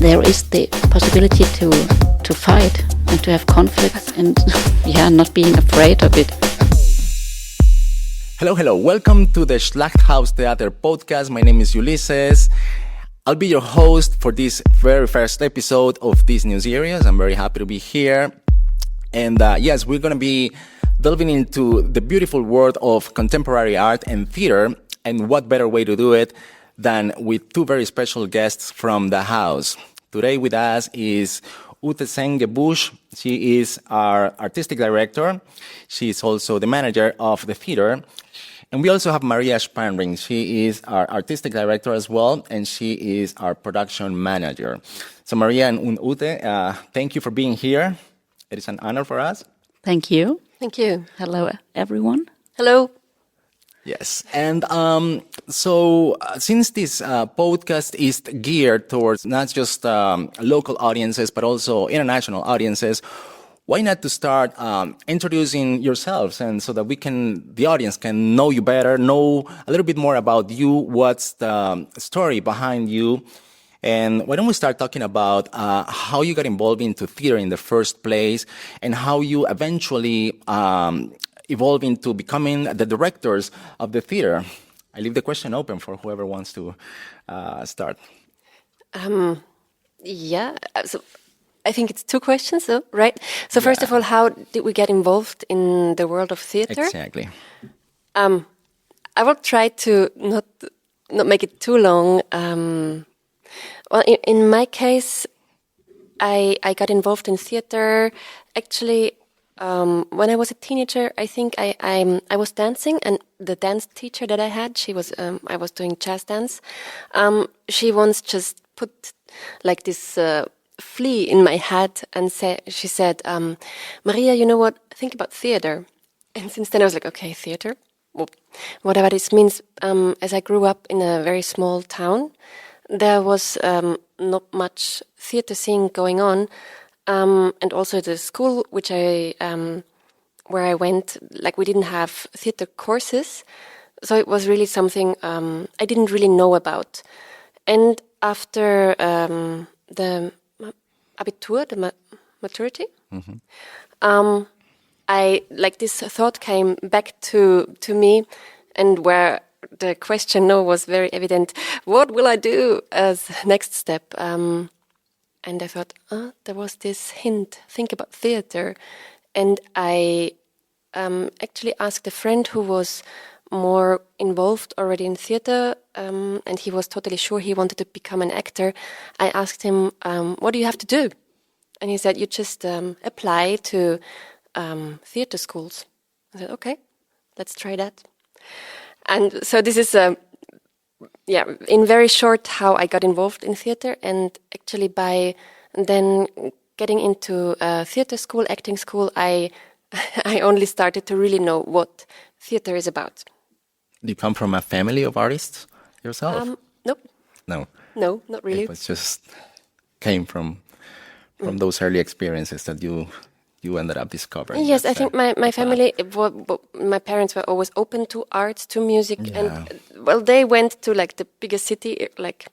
there is the possibility to fight and to have conflicts and not being afraid of it. Hello. Welcome to the Schlachthaus Theater podcast. My name is Ulysses. I'll be your host for this very first episode of this new series. I'm very happy to be here. And yes, we're going to be delving into the beautiful world of contemporary art and theater. And what better way to do it than with two very special guests from the house. Today with us is Ute Sengebusch. She is our artistic director. She is also the manager of the theater. And we also have Maria Spanring. She is our artistic director as well, and she is our production manager. So Maria and Ute, thank you for being here. It is an honor for us. Thank you. Thank you. Hello, everyone. Hello. Yes. And so since this podcast is geared towards not just local audiences, but also international audiences, why not to start introducing yourselves, and so that the audience can know you better, know a little bit more about you, what's the story behind you. And why don't we start talking about how you got involved into theater in the first place, and how you eventually evolved into becoming the directors of the theater. I leave the question open for whoever wants to start. So I think it's two questions, though, right? So first of all, how did we get involved in the world of theater? Exactly. I will try to not make it too long. Well, in my case, I got involved in theater actually when I was a teenager. I think I was dancing, and the dance teacher that I had, I was doing jazz dance. She once just put like this flea in my head and she said, Maria, you know what? Think about theater. And since then I was like, okay, theater, well, whatever this means. As I grew up in a very small town, there was not much theater scene going on, and also the school where I went, like we didn't have theater courses, so it was really something I didn't really know about. And after the Abitur, the maturity, this thought came back to me, and where the question was very evident. What will I do as next step? And I thought, there was this hint. Think about theater, and I actually asked a friend who was more involved already in theater, and he was totally sure he wanted to become an actor. I asked him, what do you have to do? And he said, you just apply to theater schools. I said, okay, let's try that. And so this is, in very short, how I got involved in theater. And actually by then getting into theater school, acting school, I only started to really know what theater is about. Do you come from a family of artists yourself? Nope. No, not really. It was just came from those early experiences that you ended up discovering. Yes, I think my family, my parents were always open to arts, to music, and they went to like the biggest city, like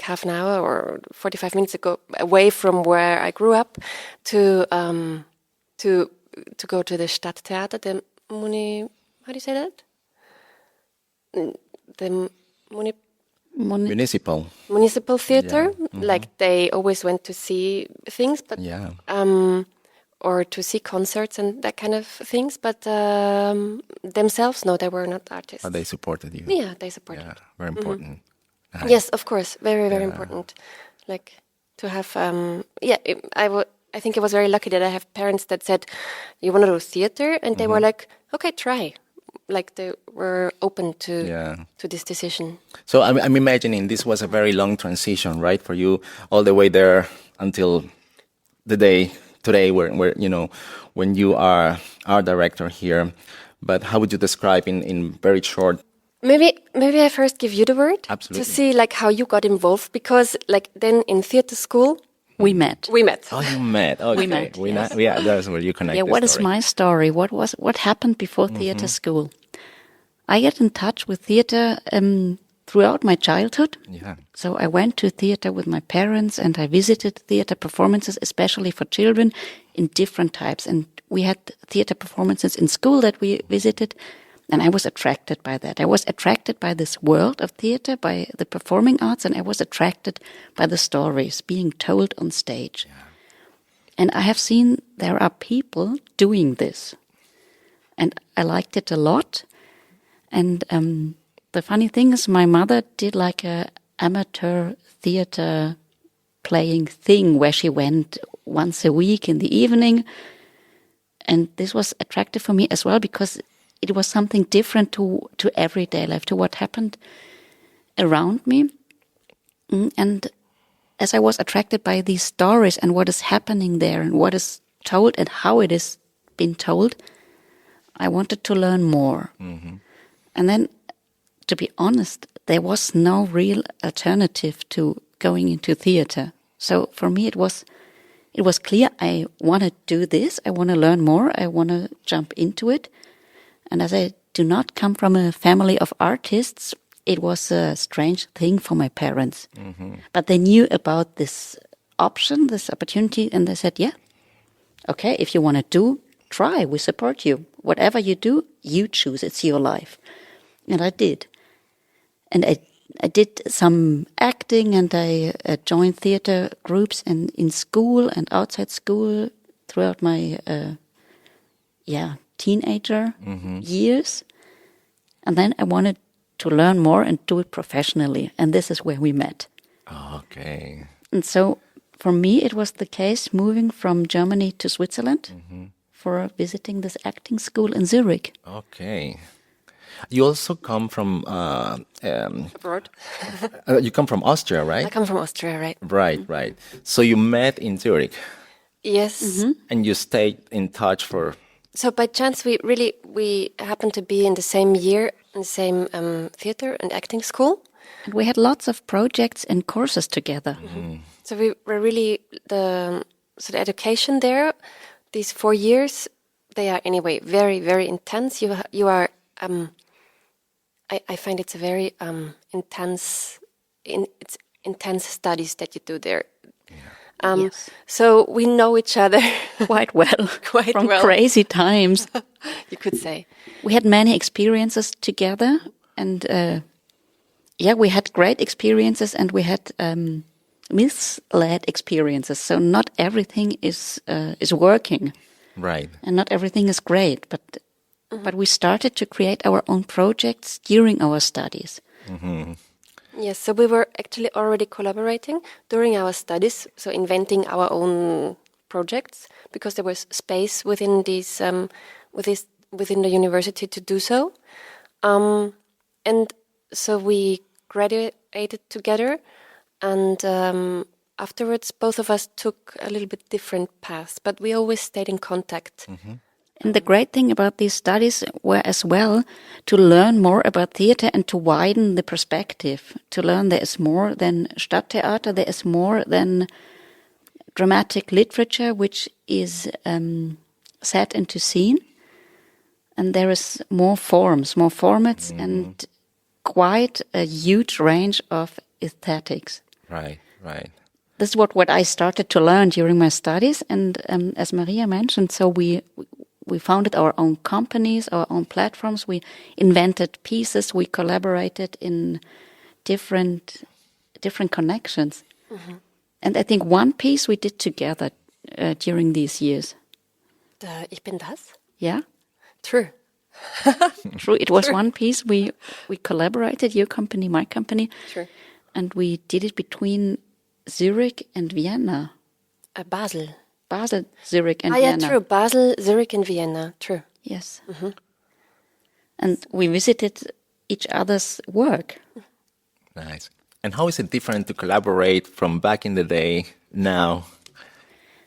half an hour or 45 minutes ago, away from where I grew up, to go to the Stadttheater, the how do you say that? The municipal theater. Like they always went to see things, but or to see concerts and that kind of things, but themselves, no, they were not artists. But they supported you. Yeah, they supported. Yeah, very important. Nice. Yes, of course, very, very important. Like to have, I think I was very lucky that I have parents that said, you want to do theater? And they were like, okay, try. Like they were open to this decision. So I'm imagining this was a very long transition, right, for you, all the way there until the day today, where when you are our director here. But how would you describe in very short? Maybe I first give you the word. Absolutely. To see like how you got involved, because like then in theater school we met. Oh, you met. Okay. We met. Yes. That's where you connect. Yeah. What is my story? What happened before theater school? I get in touch with theater throughout my childhood. Yeah. So I went to theater with my parents and I visited theater performances, especially for children, in different types. And we had theater performances in school that we visited, and I was attracted by that. I was attracted by this world of theater, by the performing arts, and I was attracted by the stories being told on stage. Yeah. And I have seen there are people doing this. And I liked it a lot. And the funny thing is my mother did like a amateur theater playing thing where she went once a week in the evening. And this was attractive for me as well because it was something different to everyday life, to what happened around me. And as I was attracted by these stories and what is happening there and what is told and how it is being told, I wanted to learn more. Mm-hmm. And then, to be honest, there was no real alternative to going into theater. So for me, it was clear I want to do this. I want to learn more. I want to jump into it. And as I do not come from a family of artists, it was a strange thing for my parents. Mm-hmm. But they knew about this option, this opportunity, and they said, yeah, okay, if you want to do, try, we support you. Whatever you do, you choose, it's your life. And I did. And I did some acting, and I joined theater groups in school and outside school throughout my teenager years. And then I wanted to learn more and do it professionally. And this is where we met. Okay. And so for me, it was the case moving from Germany to Switzerland for visiting this acting school in Zurich. Okay. You also come from... Abroad. You come from Austria, right? I come from Austria, right? Right. So you met in Zurich. Yes. Mm-hmm. And you stayed in touch for... So by chance, we happened to be in the same year, in the same theater and acting school. And we had lots of projects and courses together. Mm-hmm. So we were really the education there. These 4 years, they are anyway very, very intense. You are. I find it's a very intense studies that you do there. Yeah. Yes. So we know each other quite well, from crazy times. You could say. We had many experiences together, and we had great experiences, and we had misled experiences. So not everything is working, right? And not everything is great, but we started to create our own projects during our studies. Mm-hmm. Yes, so we were actually already collaborating during our studies, so inventing our own projects, because there was space within these within the university to do so. And so we graduated together, and afterwards both of us took a little bit different paths, but we always stayed in contact. Mm-hmm. And the great thing about these studies were as well to learn more about theater and to widen the perspective, to learn there is more than Stadttheater, there is more than dramatic literature, which is set into scene. And there is more forms, more formats, and quite a huge range of aesthetics. Right. This is what I started to learn during my studies. And as Maria mentioned, so we founded our own companies, our own platforms. We invented pieces. We collaborated in different connections. Mm-hmm. And I think one piece we did together during these years. Ich bin das? Yeah. True. True. It was one piece. We collaborated, your company, my company. Sure. And we did it between Zurich and Vienna. Basel, Zurich, and Vienna. Yeah, true. Basel, Zurich, and Vienna. True. Yes. Mm-hmm. And we visited each other's work. Nice. And how is it different to collaborate from back in the day now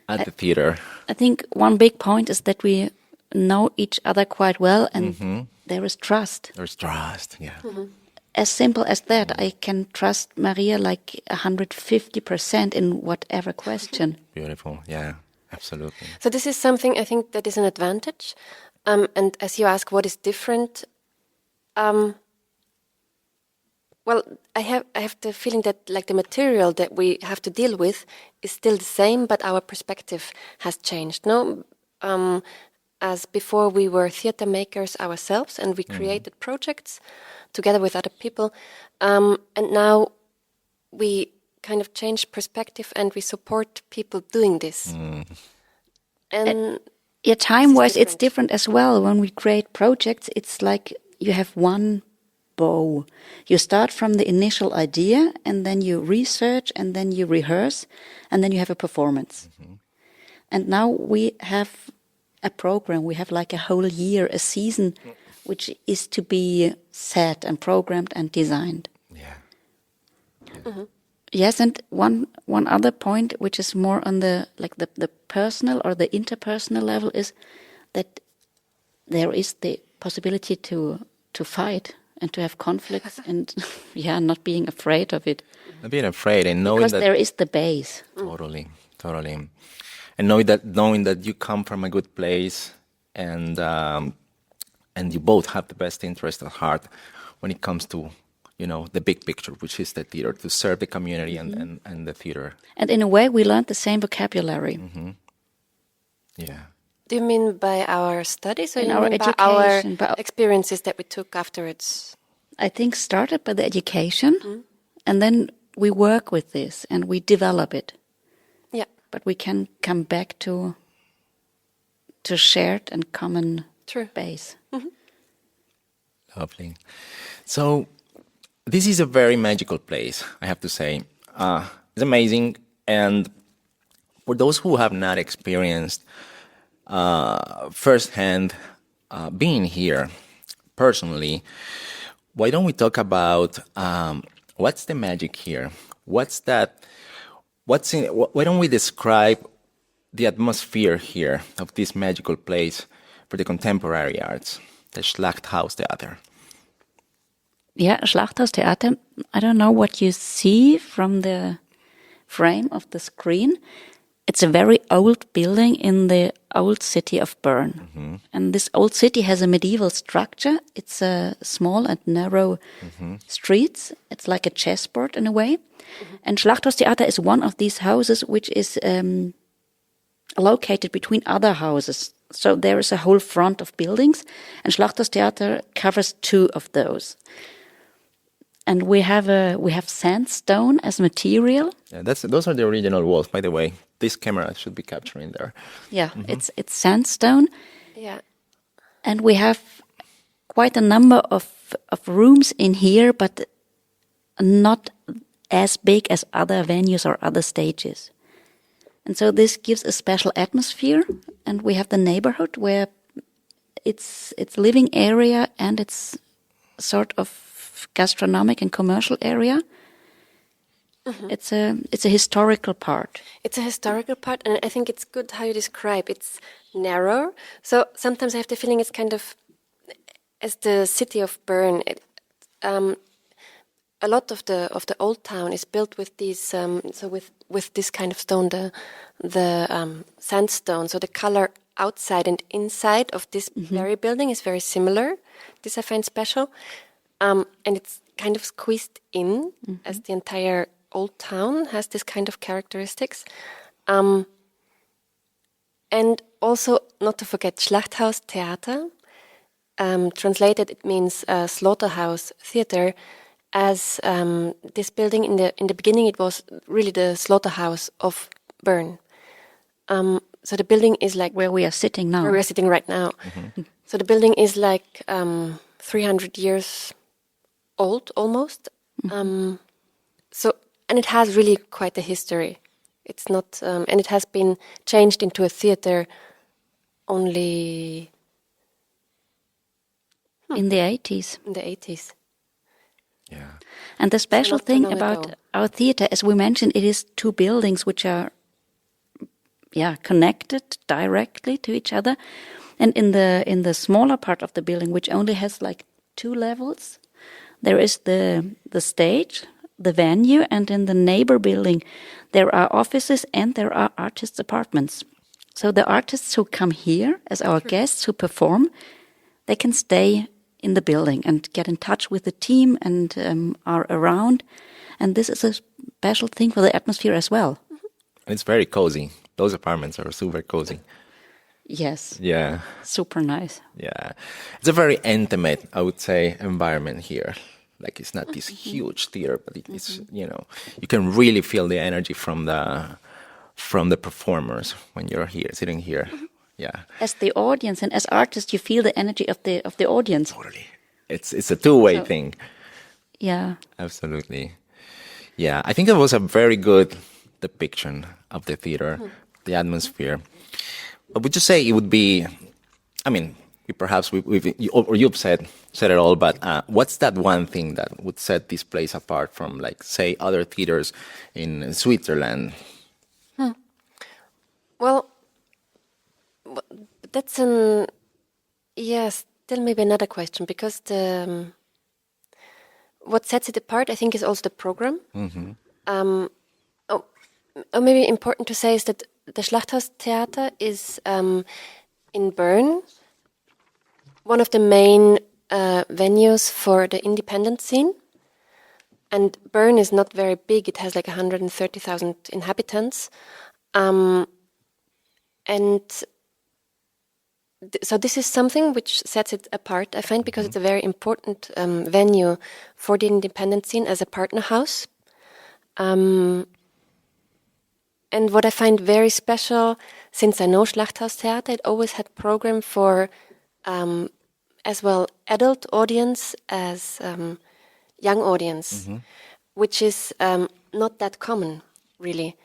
at the theater? I think one big point is that we know each other quite well, and there is trust. There's trust, yeah. Mm-hmm. As simple as that, I can trust Maria like 150% in whatever question. Beautiful, yeah. Absolutely. So this is something I think that is an advantage. And as you ask, what is different? Well, I have the feeling that like the material that we have to deal with is still the same, but our perspective has changed. No, as before we were theater makers ourselves, and we created projects together with other people, and now we kind of change perspective and we support people doing this. And yeah, time-wise, it's different as well. When we create projects, it's like you have one bow. You start from the initial idea, and then you research, and then you rehearse, and then you have a performance. And now we have a program. We have like a whole year, a season, which is to be set and programmed and designed. Yes, and one other point, which is more on the personal or the interpersonal level, is that there is the possibility to fight and to have conflicts and not being afraid of it. Not being afraid and knowing because that there is the base. Totally. And knowing that you come from a good place and you both have the best interest at heart when it comes to the big picture, which is the theater, to serve the community and the theater. And in a way, we learned the same vocabulary. Yeah. do you mean by our studies or In you our mean by education, our experiences that we took afterwards? I think started by the education, and then we work with this and we develop it. Yeah. But we can come back to shared and common base. Lovely. So this is a very magical place, I have to say. It's amazing. And for those who have not experienced firsthand being here personally, why don't we talk about what's the magic here? Why don't we describe the atmosphere here of this magical place for the contemporary arts, the Schlachthaus Theater? Yeah, Schlachthaus Theater. I don't know what you see from the frame of the screen. It's a very old building in the old city of Bern. And this old city has a medieval structure. It's a small and narrow streets. It's like a chessboard in a way. And Schlachthaus Theater is one of these houses which is located between other houses. So there is a whole front of buildings, and Schlachthaus Theater covers two of those. And we have sandstone as material. Yeah, those are the original walls, by the way. This camera should be capturing there. Yeah, it's sandstone. Yeah. And we have quite a number of rooms in here, but not as big as other venues or other stages. And so this gives a special atmosphere, and we have the neighborhood where it's living area and it's sort of gastronomic and commercial area. It's a historical part. It's a historical part, and I think it's good how you describe. It's narrow, so sometimes I have the feeling it's kind of as the city of Bern. A lot of the old town is built with these with this kind of stone, the sandstone. So the color outside and inside of this very building is very similar. This I find special, and it's kind of squeezed in as the entire old town has this kind of characteristics. And also, not to forget, Schlachthaus Theater. Translated, it means slaughterhouse theater. As this building in the beginning, it was really the slaughterhouse of Bern. So the building is like where we are sitting now. Where we are sitting right now. So the building is like 300 years old, almost. And it has really quite a history. It's not, and it has been changed into a theater only in the 80s. In the 80s. Yeah. And the special thing about our theater, as we mentioned, it is two buildings which are connected directly to each other. And in the smaller part of the building, which only has like 2 levels, there is the stage, the venue, and in the neighbor building there are offices and there are artists' apartments. So the artists who come here as our guests who perform, they can stay in the building and get in touch with the team and are around. And this is a special thing for the atmosphere as well. It's very cozy. Those apartments are super cozy. Yes. Yeah. Super nice. Yeah. It's a very intimate, I would say, environment here. Like it's not this huge theater, but it's, you know, you can really feel the energy from the performers when you're here, sitting here. Yeah. As the audience and as artists, you feel the energy of the audience. Totally. It's a two-way thing. Yeah. Absolutely. Yeah. I think it was a very good depiction of the theater, the atmosphere. But would you say it would be, I mean, you've said it all, but what's that one thing that would set this place apart from, like, say, other theaters in Switzerland? Well, that's still maybe another question, because what sets it apart, I think, is also the program. Maybe important to say is that the Schlachthaus Theater is in Bern, one of the main venues for the independent scene. And Bern is not very big. It has like 130,000 inhabitants. So this is something which sets it apart, I find, because it's a very important venue for the independent scene as a partner house. And what I find very special, since I know Schlachthaus Theater, it always had program for as well adult audience as young audience, which is not that common, really.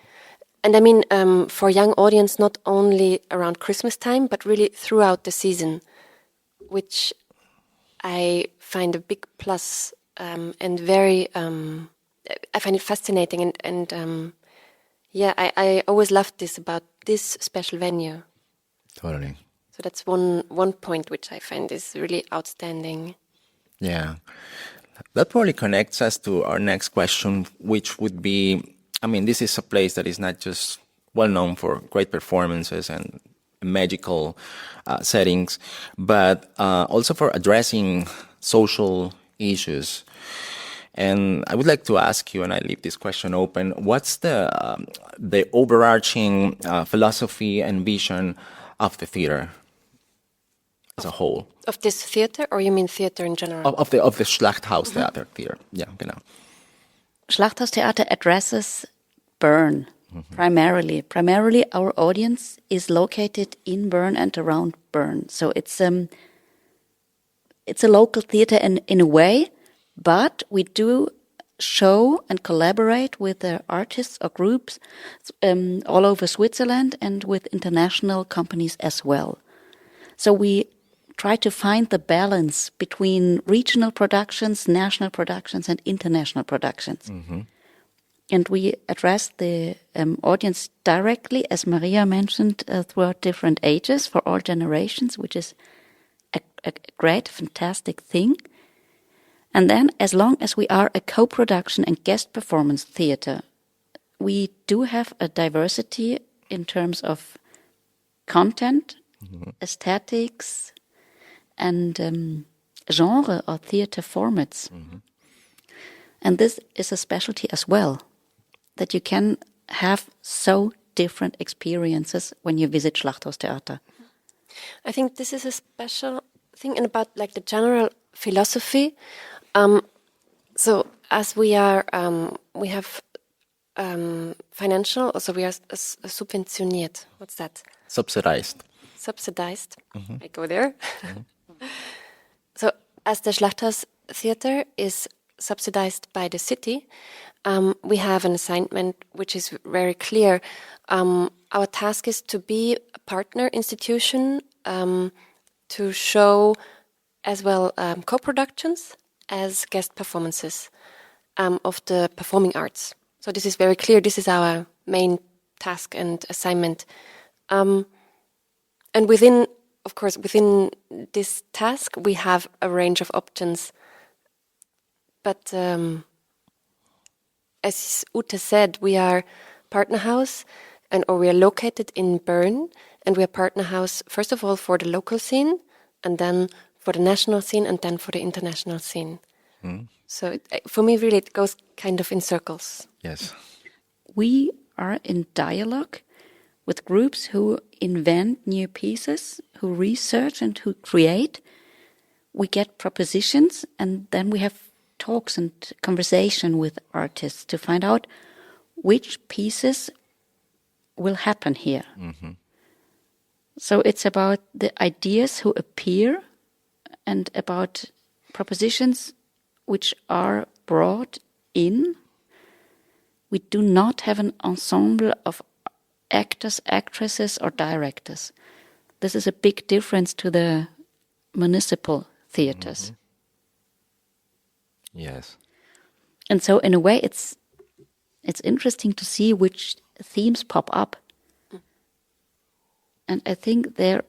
And I mean, for young audience, not only around Christmas time, but really throughout the season, which I find a big plus and very, I find it fascinating. And I always loved this about this special venue. Totally. So that's one point which I find is really outstanding. Yeah. That probably connects us to our next question, which would be, I mean, this is a place that is not just well known for great performances and magical settings, but also for addressing social issues. And I would like to ask you, and I leave this question open, what's the overarching philosophy and vision of the theater as a whole? Of this theater, or you mean theater in general? Of the Schlachthaus Theater Theater. Yeah, genau. Schlachthaus Theater addresses Bern primarily. Primarily, our audience is located in Bern and around Bern. So it's a local theater in a way, but we do show and collaborate with artists or groups all over Switzerland and with international companies as well. So we try to find the balance between regional productions, national productions, and international productions. And we address the audience directly, as Maria mentioned, throughout different ages for all generations, which is a great, fantastic thing. And then, as long as we are a co-production and guest performance theater, we do have a diversity in terms of content, aesthetics, and genre or theater formats. And this is a specialty as well, that you can have so different experiences when you visit Schlachthaus Theater. I think this is a special thing, and about like the general philosophy. So as we are, we have financial, also we are subventioniert. What's that? Subsidized. I go there. So as the Schlachthaus Theater is subsidized by the city, we have an assignment which is very clear. Our task is to be a partner institution to show as well co-productions as guest performances of the performing arts. So this is very clear. This is our main task and assignment. And within this task, we have a range of options. But as Ute said, we are partner house, or we are located in Bern, and we are partner house, first of all, for the local scene, and then for for the national scene and then for the international scene. So for me, really, it goes kind of in circles. Yes. We are in dialogue with groups who invent new pieces, who research and who create. We get propositions, and then we have talks and conversation with artists to find out which pieces will happen here. So it's about the ideas who appear and about propositions which are brought in. We do not have an ensemble of actors, actresses, or directors. This is a big difference to the municipal theaters. Yes. And so in a way it's interesting to see which themes pop up. And I think there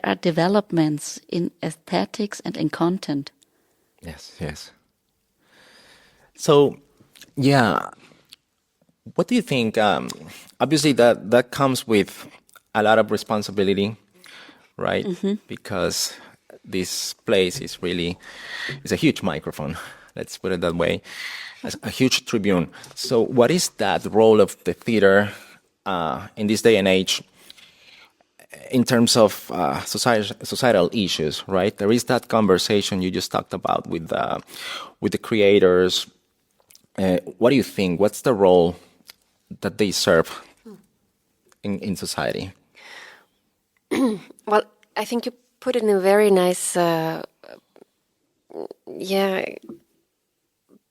are developments in aesthetics and in content. Yes. So, yeah, what do you think? Obviously, that comes with a lot of responsibility, right? Because this place is a huge microphone. Let's put it that way, a huge tribune. So, what is that role of the theater in this day and age? In terms of societal issues, right? There is that conversation you just talked about with the creators. What do you think? What's the role that they serve in society? Well, I think you put it in a very nice,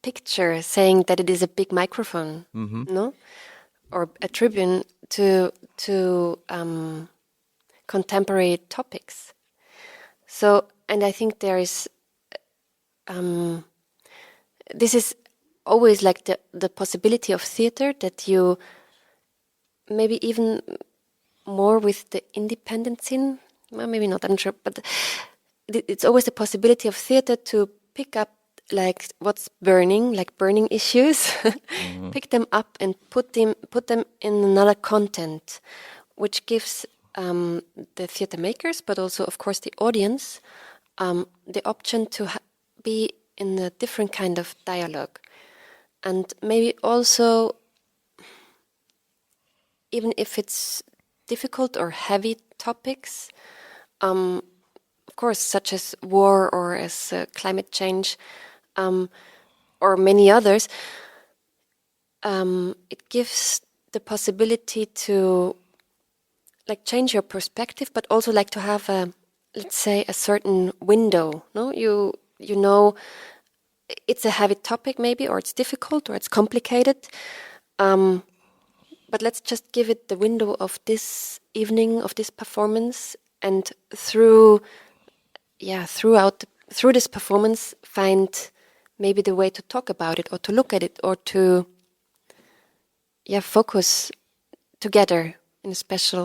picture, saying that it is a big microphone, no, or a tribune to contemporary topics. So, and I think there is, this is always like the possibility of theater, that you maybe even more with the independent scene, well, maybe not, I'm sure, but it's always the possibility of theater to pick up like what's burning, like burning issues, pick them up and put them in another content, which gives the theater makers, but also, of course, the audience, the option to be in a different kind of dialogue. And maybe also, even if it's difficult or heavy topics, of course, such as war or as climate change, or many others, it gives the possibility to like change your perspective, but also like to have let's say a certain window. No, you know, it's a heavy topic maybe, or it's difficult, or it's complicated. But let's just give it the window of this evening, of this performance, and through this performance, find maybe the way to talk about it, or to look at it, or to focus together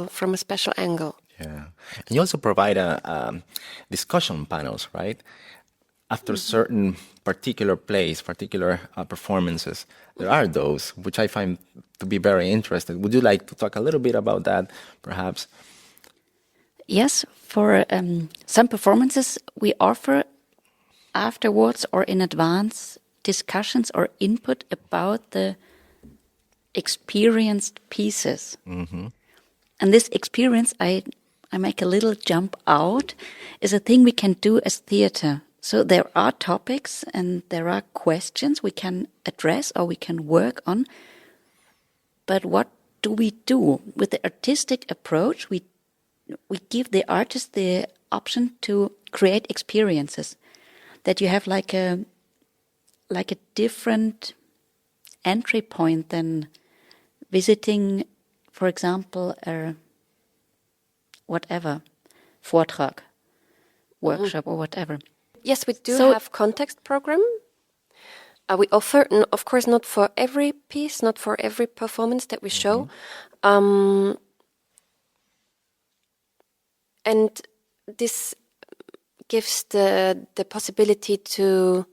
from a special angle. Yeah, and you also provide discussion panels, right? After certain particular plays, particular performances, there are those which I find to be very interesting. Would you like to talk a little bit about that, perhaps? Yes, for some performances we offer afterwards or in advance discussions or input about the experienced pieces. And this experience, I make a little jump out, is a thing we can do as theater. So there are topics and there are questions we can address or we can work on. But what do we do? With the artistic approach, we give the artist the option to create experiences, that you have like a different entry point than visiting, for example, a Vortrag, workshop or whatever. Yes, we do have context program. We offer, of course, not for every piece, not for every performance that we show. And this gives the possibility to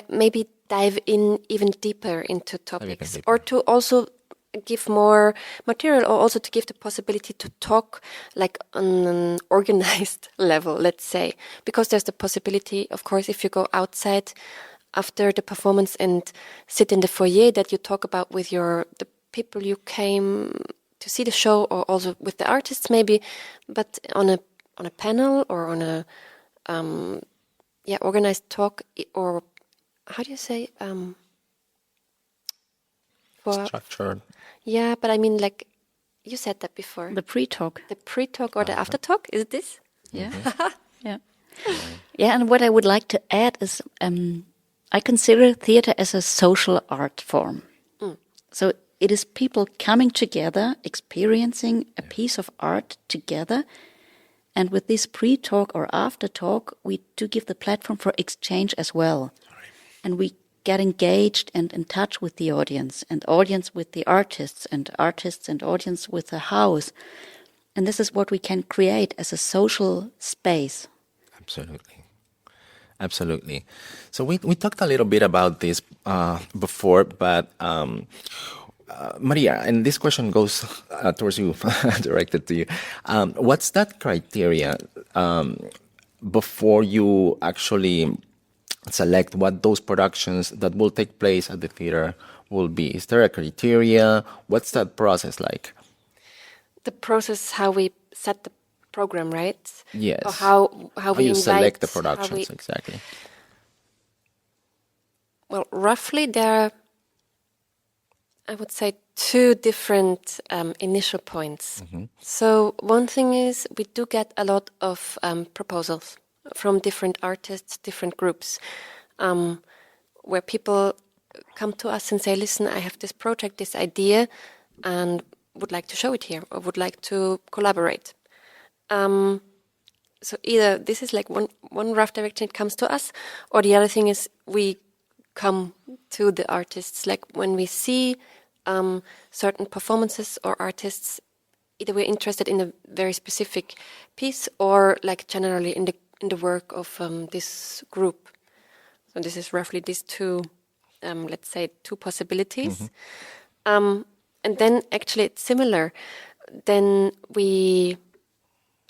maybe dive in even deeper into topics, or to also give more material, or also to give the possibility to talk like on an organized level, let's say. Because there's the possibility, of course, if you go outside after the performance and sit in the foyer, that you talk about with the people you came to see the show, or also with the artists maybe, but on a panel or on a organized talk, or how do you say Structured. Yeah, but I mean, like you said that before. The pre-talk. The pre-talk or the after-talk, is it this? Yeah. Yeah. Yeah, and what I would like to add is I consider theater as a social art form. So it is people coming together, experiencing a piece of art together. And with this pre-talk or after-talk, we do give the platform for exchange as well. And we get engaged and in touch with the audience with the artists and audience with the house. And this is what we can create as a social space. Absolutely. So we talked a little bit about this before, but Maria, and this question goes towards you, directed to you. What's that criteria before you actually select what those productions that will take place at the theater will be? Is there a criteria? What's that process like? The process, how we set the program, right? Yes. Or how we you invite, select the productions, exactly. Well, roughly there are, I would say, two different initial points. So one thing is we do get a lot of proposals from different artists, different groups, where people come to us and say, listen, I have this project, this idea, and would like to show it here, or would like to collaborate. So either this is like one rough direction, it comes to us, or the other thing is we come to the artists. Like when we see certain performances or artists, either we're interested in a very specific piece, or like generally in the work of this group. So this is roughly these two, let's say, two possibilities. And then actually it's similar. Then we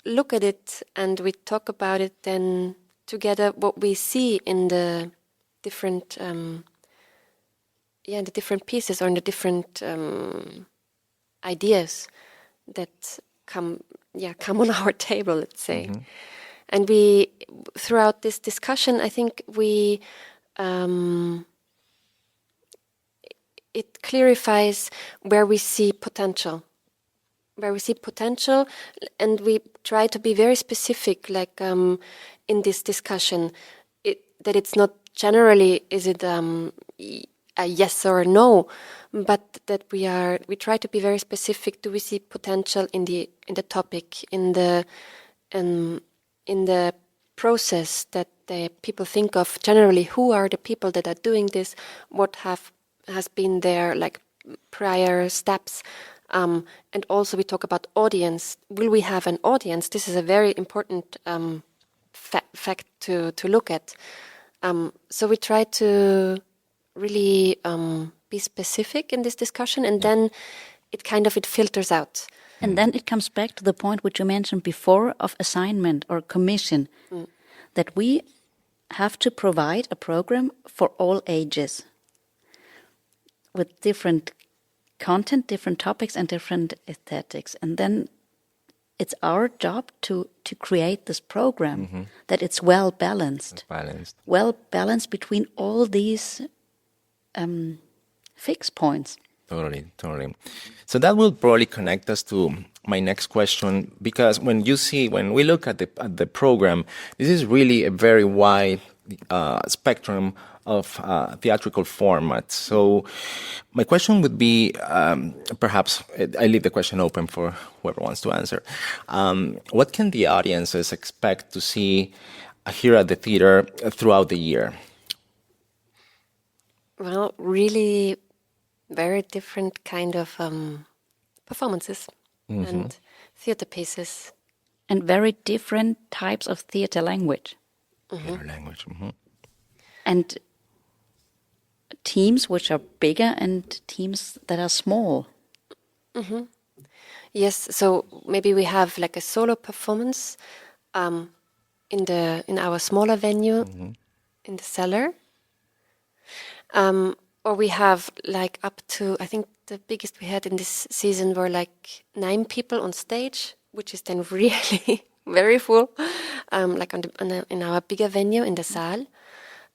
look at it and we talk about it then together, what we see in the different, the different pieces or in the different ideas that come on our table, let's say. And we, throughout this discussion, I think we, it clarifies where we see potential. And we try to be very specific, like in this discussion, that it's not generally, is it a yes or a no, but that we try to be very specific. Do we see potential in the topic, in the process that the people think of? Generally, who are the people that are doing this? What has been their like prior steps? And also we talk about audience. Will we have an audience? This is a very important fact to look at. So we try to really be specific in this discussion, and then it filters out. And then it comes back to the point which you mentioned before of assignment or commission, that we have to provide a program for all ages with different content, different topics, and different aesthetics. And then it's our job to create this program that it's well balanced. Well balanced between all these fixed points. Totally. So that will probably connect us to my next question, because when we look at the program, this is really a very wide spectrum of theatrical formats. So my question would be, perhaps I leave the question open for whoever wants to answer. What can the audiences expect to see here at the theater throughout the year? Well, really very different kind of performances and theater pieces. And very different types of theater language. Theater language. And teams which are bigger and teams that are small. Yes, so maybe we have like a solo performance in our smaller venue in the cellar. Or we have like up to, I think the biggest we had in this season were like 9 people on stage, which is then really very full, like in our bigger venue in the Saal.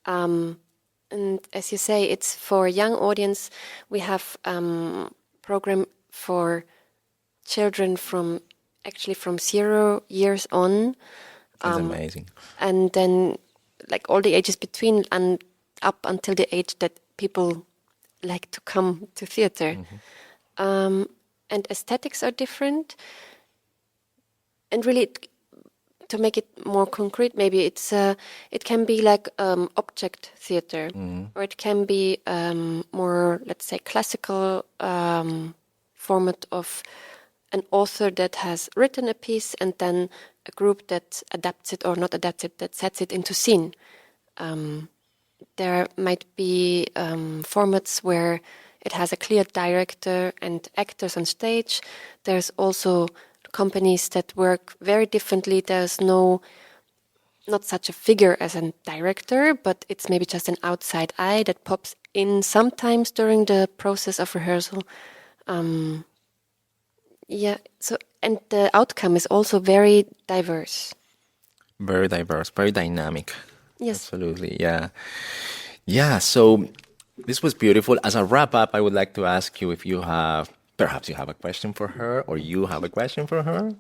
And as you say, it's for a young audience. We have program for children from 0 years on. That's amazing. And then like all the ages between and up until the age that people like to come to theater. And aesthetics are different. And really, to make it more concrete, maybe it can be like object theater, or it can be more, let's say, classical format of an author that has written a piece and then a group that adapts it or not adapts it, that sets it into scene. There might be formats where it has a clear director and actors on stage. There's also companies that work very differently. There's not such a figure as a director, but it's maybe just an outside eye that pops in sometimes during the process of rehearsal. So and the outcome is also very diverse. Very diverse, very dynamic. Yes. Absolutely, yeah. Yeah, so this was beautiful. As a wrap-up, I would like to ask you if perhaps you have a question for her, or you have a question for her,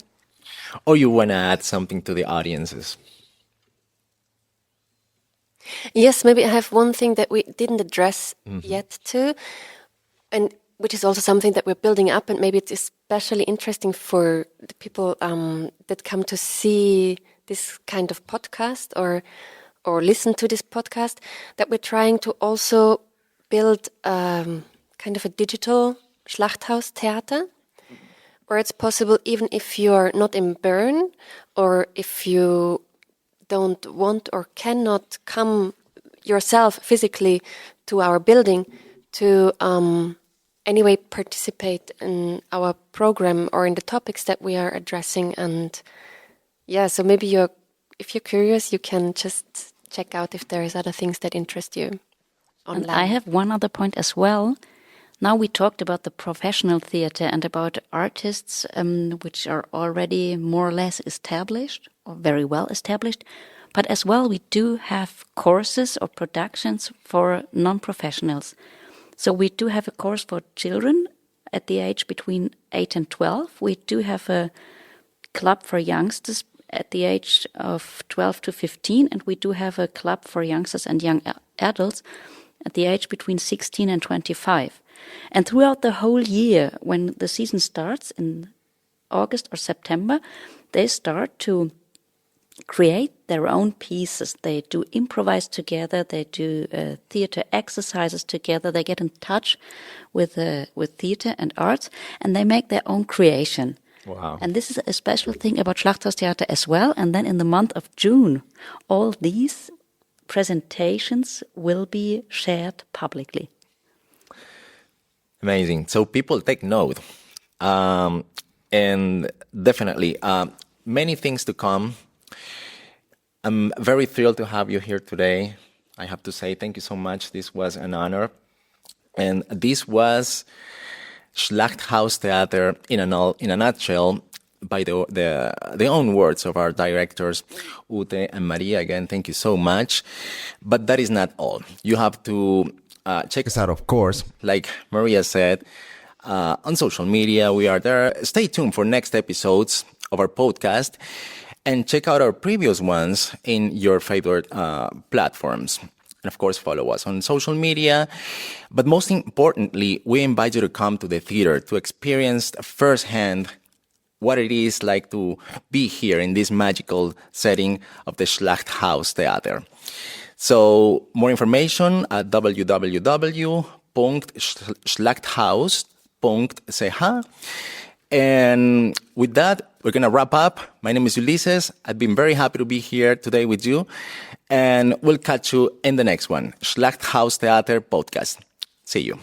or you want to add something to the audiences. Yes, maybe I have one thing that we didn't address yet too, and which is also something that we're building up, and maybe it's especially interesting for the people that come to see this kind of podcast or listen to this podcast, that we're trying to also build kind of a digital Schlachthaus Theater, where it's possible, even if you're not in Bern, or if you don't want or cannot come yourself physically to our building, to anyway participate in our program or in the topics that we are addressing. And yeah, so maybe if you're curious, you can just check out if there is other things that interest you online. And I have one other point as well. Now we talked about the professional theater and about artists which are already more or less established or very well established. But as well, we do have courses or productions for non-professionals. So we do have a course for children at the age between 8 and 12. We do have a club for youngsters at the age of 12 to 15. And we do have a club for youngsters and young adults at the age between 16 and 25. And throughout the whole year, when the season starts in August or September, they start to create their own pieces. They do improvise together. They do theater exercises together. They get in touch with theater and arts, and they make their own creation. Wow. And this is a special thing about Schlachthaus Theater as well. And then in the month of June, all these presentations will be shared publicly. Amazing. So people take note. And definitely many things to come. I'm very thrilled to have you here today. I have to say thank you so much. This was an honor. And this was Schlachthaus Theater in a nutshell, by the own words of our directors, Ute and Maria. Again, thank you so much. But that is not all. You have to check us out, of course. Like Maria said, on social media, we are there. Stay tuned for next episodes of our podcast and check out our previous ones in your favorite platforms. And of course, follow us on social media. But most importantly, we invite you to come to the theater to experience firsthand what it is like to be here in this magical setting of the Schlachthaus Theater. So more information at www.schlachthaus.ch. And with that, we're going to wrap up. My name is Ulises. I've been very happy to be here today with you. And we'll catch you in the next one, Schlachthaus Theater Podcast. See you.